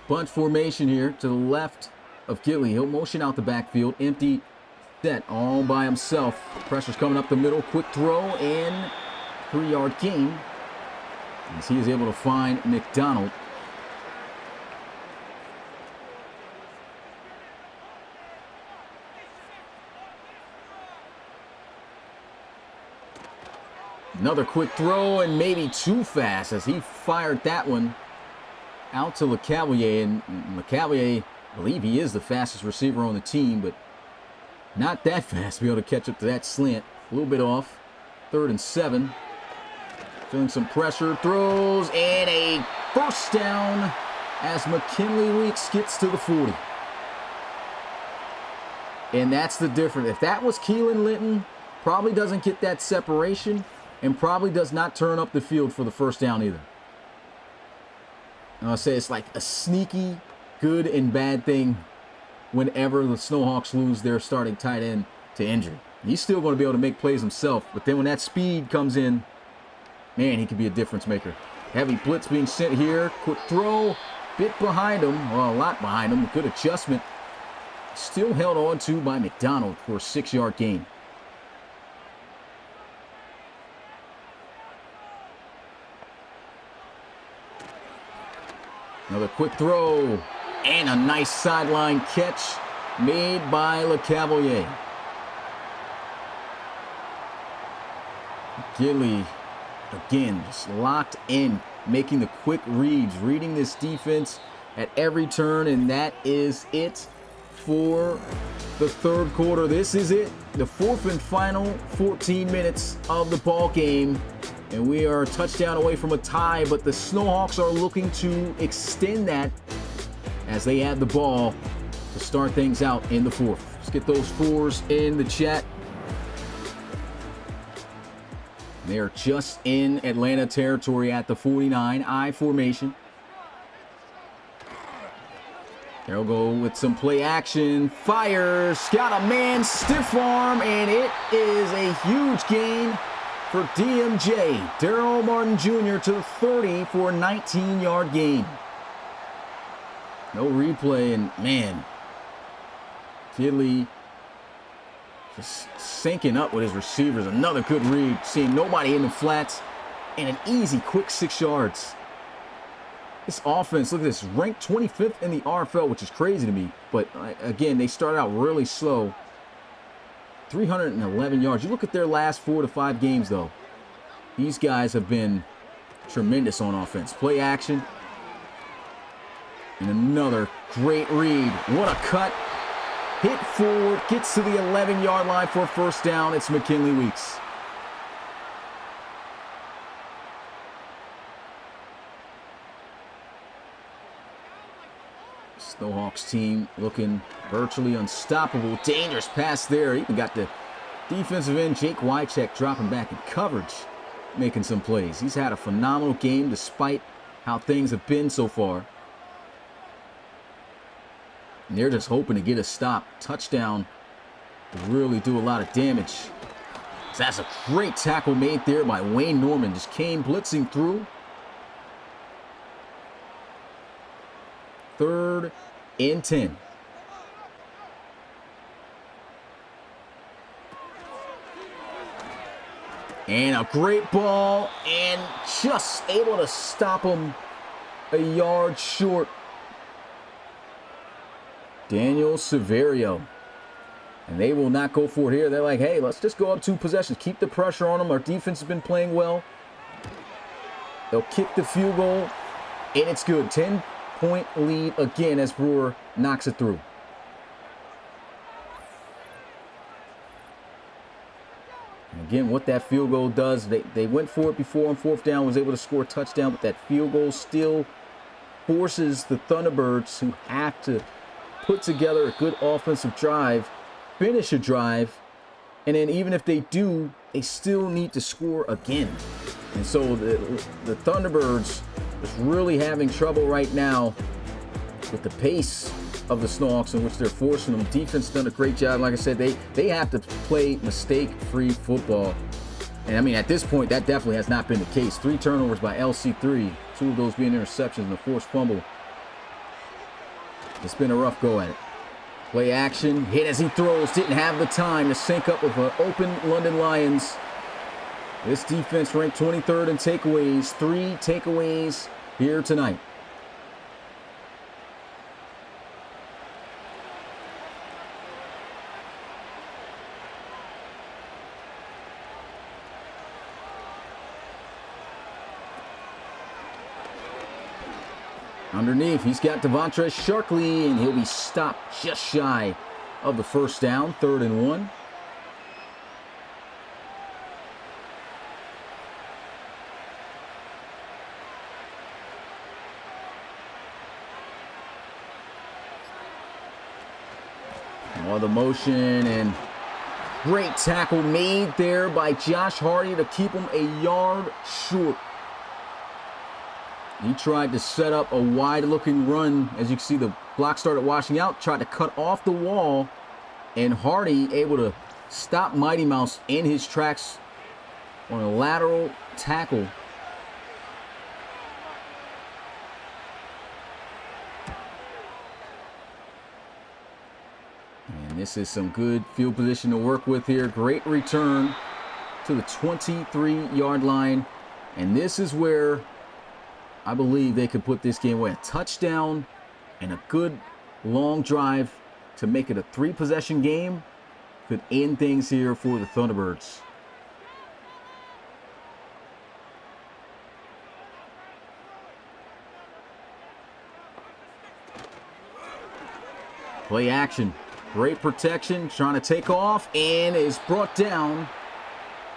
Bunch formation here to the left of Gidley. He'll motion out the backfield. Empty set all by himself. Pressure's coming up the middle. Quick throw and 3-yard gain as he is able to find McDonald. Another quick throw and maybe too fast as he fired that one out to LeCavalier, and LeCavalier I believe he is the fastest receiver on the team, but not that fast to be able to catch up to that slant. A little bit off. 3rd and 7. Feeling some pressure. Throws, and a first down as McKinley Weeks gets to the 40. And that's the difference. If that was Keelan Linton, probably doesn't get that separation and probably does not turn up the field for the first down either. And I'll say it's like a sneaky good and bad thing whenever the Snowhawks lose their starting tight end to injury. He's still going to be able to make plays himself, but then when that speed comes in, man, he could be a difference maker. Heavy blitz being sent here. Quick throw, bit behind him, well, a lot behind him. Good adjustment. Still held on to by McDonald for a 6-yard gain. Another quick throw, and a nice sideline catch made by LeCavalier. Gilly, again, just locked in, making the quick reads, reading this defense at every turn, and that is it for the 3rd quarter. This is it, the 4th and final 14 minutes of the ball game. And we are a touchdown away from a tie, but the Snowhawks are looking to extend that as they have the ball to start things out in the 4th. Let's get those 4s in the chat. They're just in Atlanta territory at the 49-I formation. They'll go with some play action. Fires, got a man, stiff arm, and it is a huge gain for DMJ. Darryl Martin Jr. to the 30 for a 19-yard gain. No replay, and man, Kidley just syncing up with his receivers. Another good read, seeing nobody in the flats, and an easy, quick 6 yards. This offense, look at this, ranked 25th in the RFL, which is crazy to me. But again, they started out really slow. 311 yards. You look at their last 4 to 5 games, though. These guys have been tremendous on offense. Play action. And another great read. What a cut. Hit forward, gets to the 11-yard line for a first down. It's McKinley Weeks. Snowhawks team looking virtually unstoppable. Dangerous pass there. Even got the defensive end, Jake Wycheck, dropping back in coverage, making some plays. He's had a phenomenal game despite how things have been so far. And they're just hoping to get a stop. Touchdown to really do a lot of damage. So that's a great tackle made there by Wayne Norman. Just came blitzing through. 3rd and 10. And a great ball, and just able to stop him a yard short. Daniel Severio. And they will not go for it here. They're like, hey, let's just go up 2 possessions. Keep the pressure on them. Our defense has been playing well. They'll kick the field goal, and it's good. 10-point lead again as Brewer knocks it through. And again, what that field goal does, they went for it before on 4th down, was able to score a touchdown, but that field goal still forces the Thunderbirds, who have to put together a good offensive drive, finish a drive, and then even if they do, they still need to score again. And so the Thunderbirds is really having trouble right now with the pace of the Snowhawks in which they're forcing them. Defense done a great job. Like I said, they have to play mistake-free football. And I mean, at this point, that definitely has not been the case. 3 turnovers by LC3, 2 of those being interceptions and a forced fumble. It's been a rough go at it. Play action, hit as he throws, didn't have the time to sync up with an open London Lions. This defense ranked 23rd in takeaways, 3 takeaways here tonight. Underneath, he's got Devontre Sharkley, and he'll be stopped just shy of the first down, 3rd and 1. All the motion, and great tackle made there by Josh Hardy to keep him a yard short. He tried to set up a wide-looking run. As you can see, the block started washing out, tried to cut off the wall, and Hardy able to stop Mighty Mouse in his tracks on a lateral tackle. And this is some good field position to work with here. Great return to the 23-yard line. And this is where I believe they could put this game away. A touchdown and a good long drive to make it a 3-possession game could end things here for the Thunderbirds. Play action. Great protection. Trying to take off and is brought down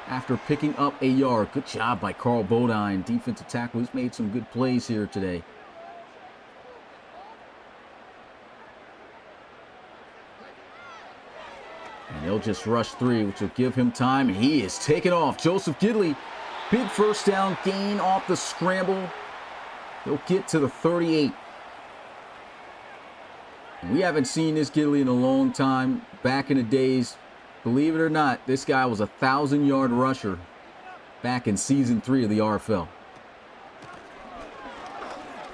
after picking up a yard. Good job by Carl Bodine, defensive tackle. He's made some good plays here today. And they'll just rush 3, which will give him time. And he is taken off. Joseph Gidley, big first down gain off the scramble. He'll get to the 38. And we haven't seen this Gidley in a long time. Back in the days, believe it or not, this guy was a 1,000-yard rusher back in Season 3 of the RFL.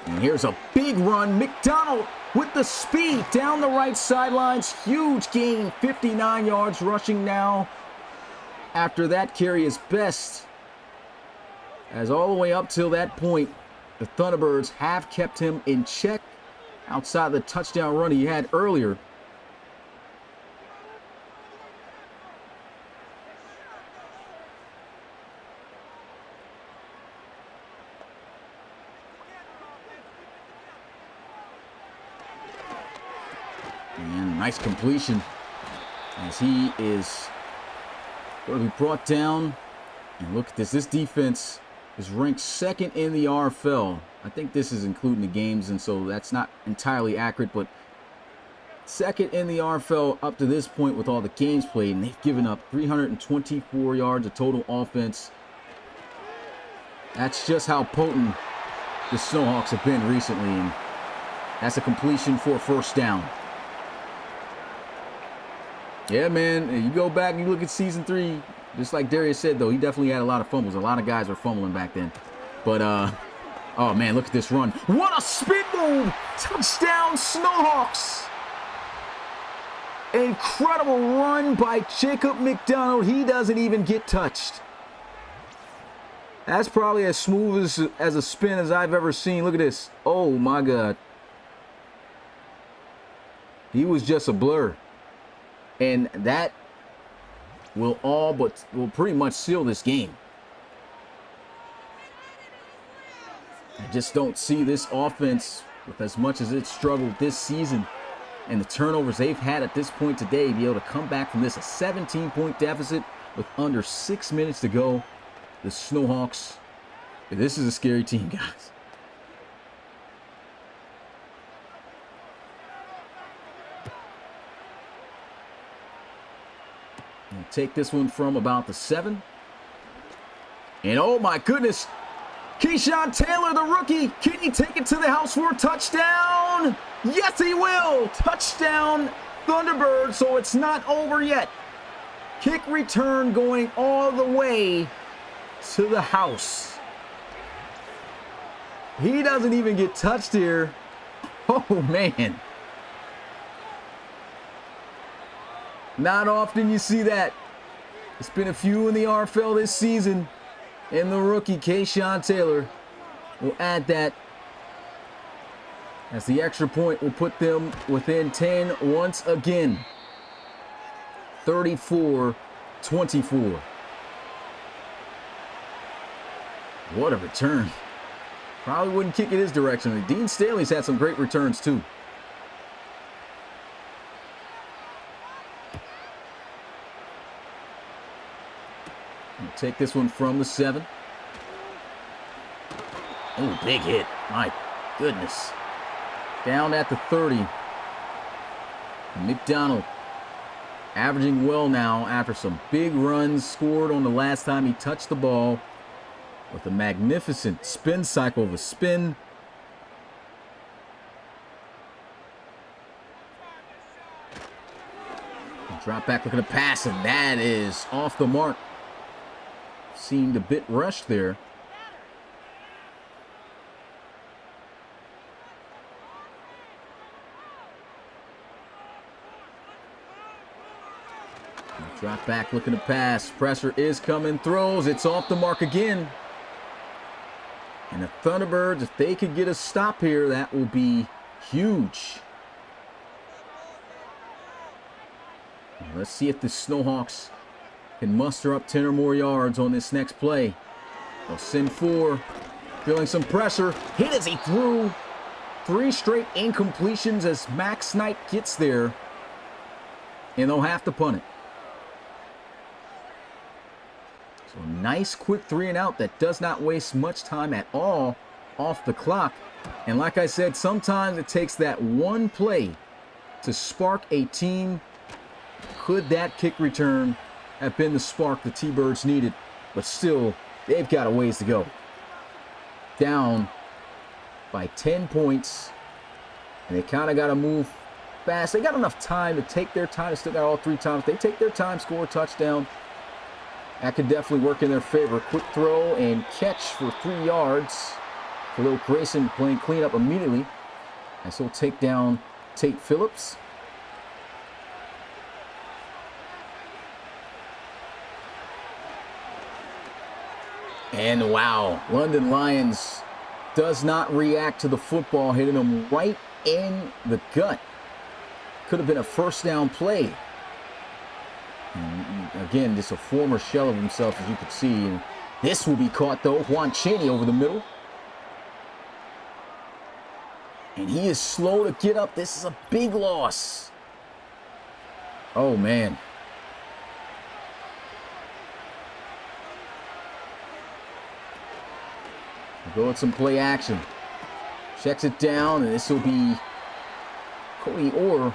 And here's a big run. McDonald with the speed down the right sidelines. Huge gain, 59 yards rushing now. After that carry is best, as all the way up till that point, the Thunderbirds have kept him in check outside the touchdown run he had earlier. And nice completion as he is going to be brought down. And look at this. This defense is ranked 2nd in the RFL. I think this is including the games, and so that's not entirely accurate, but 2nd in the RFL up to this point with all the games played, and they've given up 324 yards of total offense. That's just how potent the Snowhawks have been recently, and that's a completion for a first down. Yeah, man, you go back and you look at Season 3, just like Darius said, though, he definitely had a lot of fumbles. A lot of guys were fumbling back then. But, oh, man, look at this run. What a spin move! Touchdown, Snowhawks! Incredible run by Jacob McDonald. He doesn't even get touched. That's probably as smooth as a spin as I've ever seen. Look at this. Oh, my God. He was just a blur. And that will pretty much seal this game. I just don't see this offense, with as much as it's struggled this season and the turnovers they've had at this point today, be able to come back from this, a 17-point deficit with under 6 minutes to go. The Snowhawks, this is a scary team, guys. We'll take this one from about the 7. And oh my goodness, Keyshawn Taylor, the rookie, can he take it to the house for a touchdown? Yes, he will. Touchdown, Thunderbirds, so it's not over yet. Kick return going all the way to the house. He doesn't even get touched here. Oh, man. Not often you see that. It's been a few in the RFL this season. And the rookie, Keyshawn Taylor, will add that, as the extra point will put them within 10 once again. 34-24. What a return. Probably wouldn't kick it his direction. Dean Staley's had some great returns too. We'll take this one from the 7. Oh, big hit. My goodness. Down at the 30. McDonald averaging well now after some big runs scored on the last time he touched the ball with a magnificent spin cycle of a spin. Drop back looking to pass, and that is off the mark. Seemed a bit rushed there. Drop back looking to pass. Pressure is coming. Throws. It's off the mark again. And the Thunderbirds, if they could get a stop here, that will be huge. Let's see if the Snowhawks can muster up 10 or more yards on this next play. They'll send 4. Feeling some pressure. Hit as he threw. 3 straight incompletions as Max Knight gets there. And they'll have to punt it. So a nice quick 3 and out that does not waste much time at all off the clock. And like I said, sometimes it takes that one play to spark a team. Could that kick return have been the spark the T-Birds needed? But still, they've got a ways to go. Down by 10 points. And they kind of got to move fast. They got enough time to take their time. They still got all 3 times. They take their time, score a touchdown. That could definitely work in their favor. Quick throw and catch for 3 yards. Khalil Grayson playing cleanup immediately. And so he'll take down Tate Phillips. And wow, London Lions does not react to the football, hitting him right in the gut. Could have been a first down play. And again, just a former shell of himself, as you could see. And this will be caught, though. Juan Cheney over the middle. And he is slow to get up. This is a big loss. Oh, man. We'll go with some play action. Checks it down, and this will be Cody Orr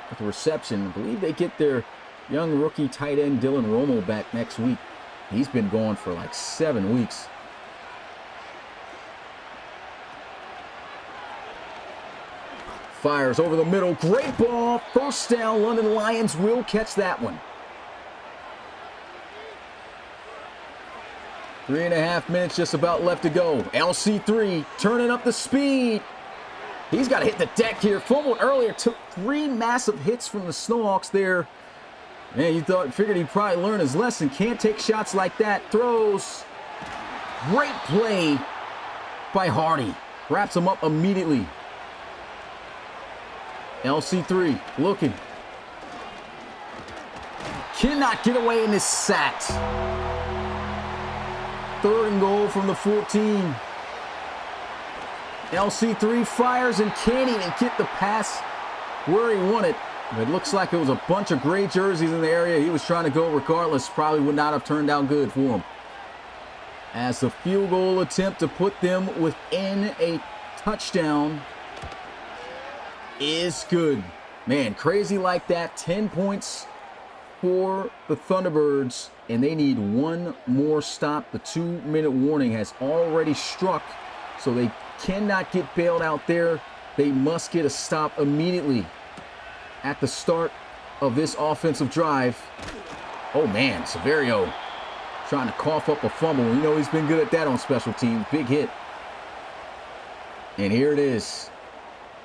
with the reception. I believe they get their young rookie tight end Dylan Romo back next week. He's been gone for like 7 weeks. Fires over the middle. Great ball. First down. London Lions will catch that one. 3.5 minutes just about left to go. LC3 turning up the speed. He's got to hit the deck here. Fumbled earlier. Took 3 massive hits from the Snowhawks there. Man, you figured he'd probably learn his lesson. Can't take shots like that. Throws. Great play by Hardy. Wraps him up immediately. LC3 looking. Cannot get away in this sack. 3rd and goal from the 14. LC3 fires and can't even get the pass where he wanted. It looks like it was a bunch of gray jerseys in the area. He was trying to go regardless. Probably would not have turned out good for him. As the field goal attempt to put them within a touchdown is good. Man, crazy like that. 10 points for the Thunderbirds, and they need one more stop. The 2-minute warning has already struck, so they cannot get bailed out there. They must get a stop immediately at the start of this offensive drive. Oh man, Severio trying to cough up a fumble. You know he's been good at that on special teams. Big hit. And here it is.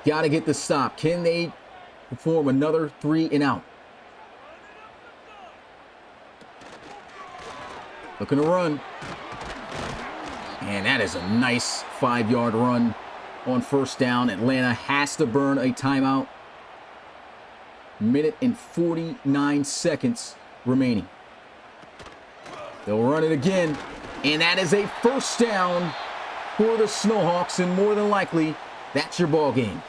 Got to get the stop. Can they perform another 3 and out? Looking to run. And that is a nice 5-yard run on first down. Atlanta has to burn a timeout. 1 minute and 49 seconds remaining. They'll run it again. And that is a first down for the Snowhawks, and more than likely, that's your ball game.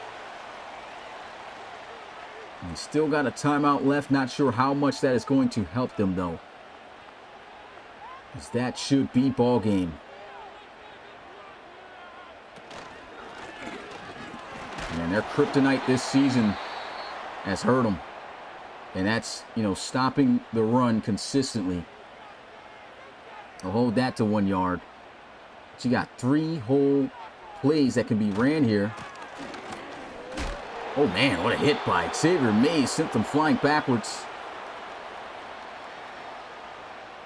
And still got a timeout left. Not sure how much that is going to help them, though, because that should be ball game. And their kryptonite this season has hurt them. And that's, stopping the run consistently. I'll hold that to 1 yard. But you got 3 whole plays that can be ran here. Oh, man, what a hit by Xavier Mays. Sent them flying backwards.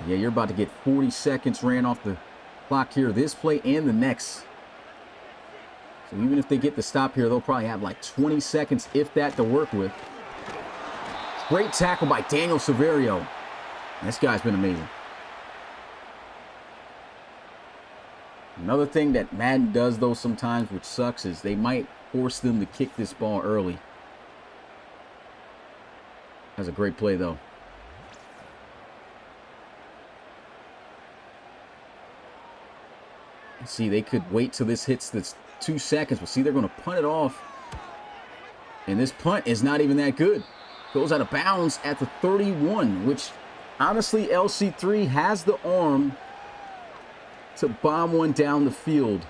Yeah, you're about to get 40 seconds ran off the clock here. This play and the next. So even if they get the stop here, they'll probably have like 20 seconds, if that, to work with. Great tackle by Daniel Severio. This guy's been amazing. Another thing that Madden does, though, sometimes, which sucks, is they might force them to kick this ball early. That's a great play, though. See, they could wait till this hits this 2 seconds, but see, they're going to punt it off. And this punt is not even that good. Goes out of bounds at the 31, which honestly, LC3 has the arm to bomb one down the field.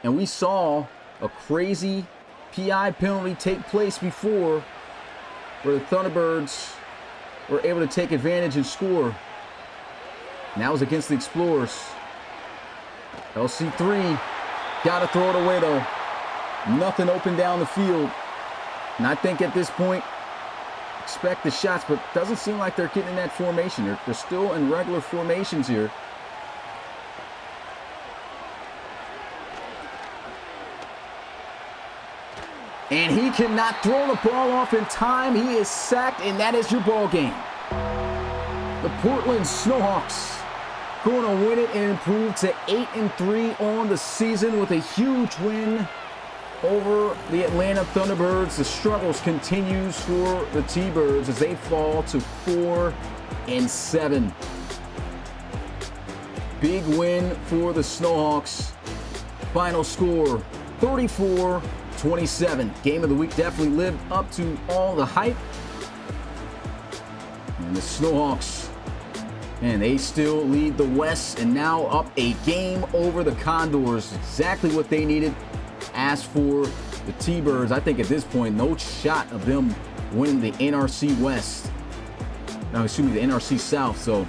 And we saw a crazy PI penalty take place before, where the Thunderbirds were able to take advantage and score. And that was against the Explorers. LC3 got to throw it away, though. Nothing open down the field. And I think at this point, expect the shots, but it doesn't seem like they're getting in that formation. They're still in regular formations here. And he cannot throw the ball off in time. He is sacked, and that is your ball game. The Portland Snowhawks going to win it and improve to 8-3 on the season with a huge win over the Atlanta Thunderbirds. The struggles continues for the T-Birds as they fall to 4-7. Big win for the Snowhawks. Final score, 34-27. Game of the week definitely lived up to all the hype. And the Snowhawks, and they still lead the West and now up a game over the Condors. Exactly what they needed. As for the T-Birds, I think at this point, no shot of them winning the NRC West. No, excuse me, the NRC South. So,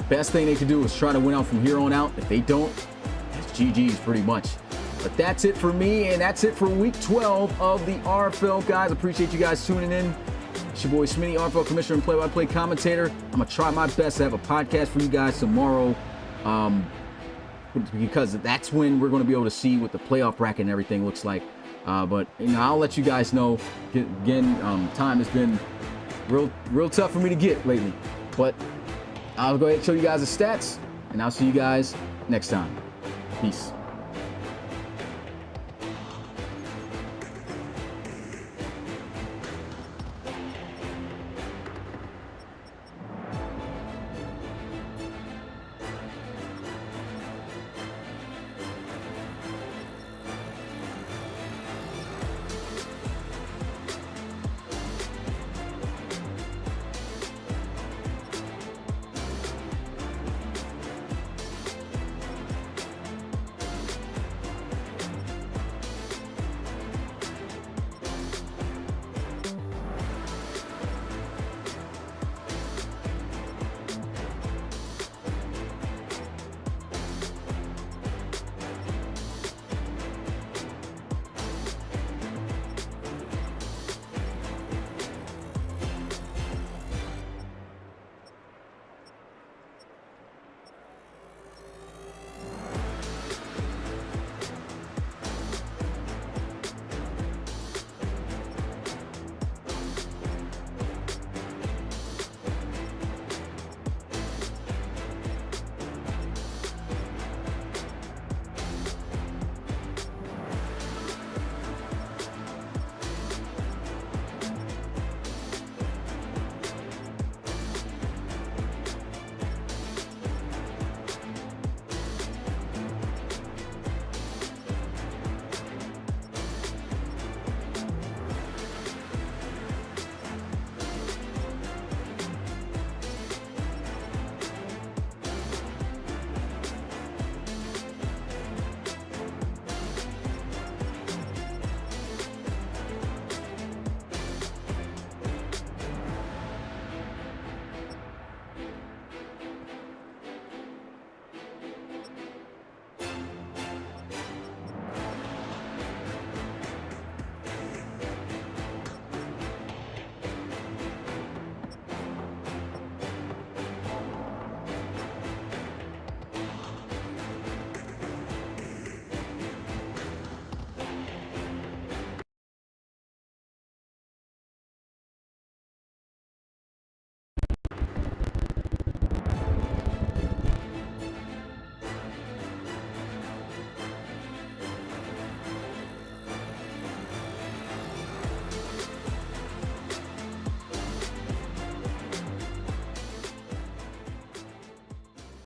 best thing they can do is try to win out from here on out. If they don't, it's GG's pretty much. But that's it for me, and that's it for Week 12 of the RFL, guys. Appreciate you guys tuning in. It's your boy Smitty, RFL Commissioner and play-by-play commentator. I'm going to try my best to have a podcast for you guys tomorrow. Because that's when we're going to be able to see what the playoff bracket and everything looks like. But I'll let you guys know. Again, time has been real tough for me to get lately. But I'll go ahead and show you guys the stats, and I'll see you guys next time. Peace.